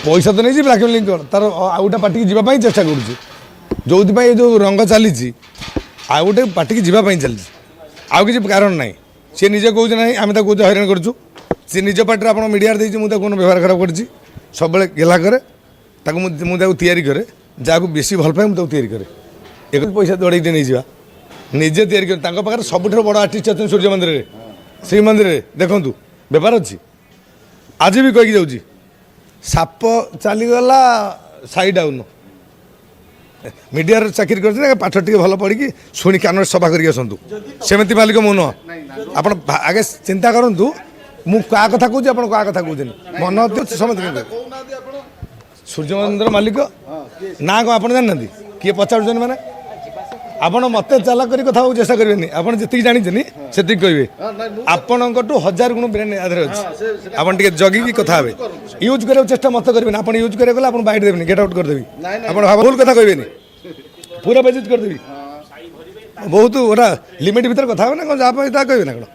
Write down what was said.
पैसा तो नहीं ब्लाकमेलिंग कर तार आउटा पार्टी की जीवाई चेष्टा करूँ जो रंग चली आउ गोटे पार्टी की जीवाई चली आउ किसी कारण ना सी निजे कौन ना आम कौच हईराण करूँ सी निज पार्टी आप मीडिया मुझे कौन व्यवहार खराब कर सब गेला करे मुझे तैयारी करे जहाँ बेसी भल पाए मुझे तैयारी करे एक पैसा दौड़े नहीं जा निजे तैयारी कर सबुठ बड़ आर्टिस्ट अच्छे सूर्य मंदिर श्रीमंदिर देखूँ बेपार अच्छी आज भी कहीकि जाऊँगी साप चलीगला साई डाउन मीडिया चाकरी कर पाठ टे भल पढ़ी शुणी कान सफा कर सेमती मालिक मु नुह आप आगे चिंता करूँ मु क्या कथा कहूँ आप क्या कथा कहते मन समझ सूर्य मंदिर मालिक ना कौन आप जानना किए पचार मैंने आपण मत चाला करी कथा चेष्टा करेंगे आप जी जानी से कहे आपण 1000 गुण ब्रेन आधार अच्छे आप जगिकी कथा हे यूज कर चेष्टा मत करेंगे आप यूज कर बैठ देवी गेट आउट करदेवी आप भूल कथा कहे पूरा बेजित करदेवी बहुत गोटा लिमिट भितर कथा ना कौन जहाँ कहे ना कौन।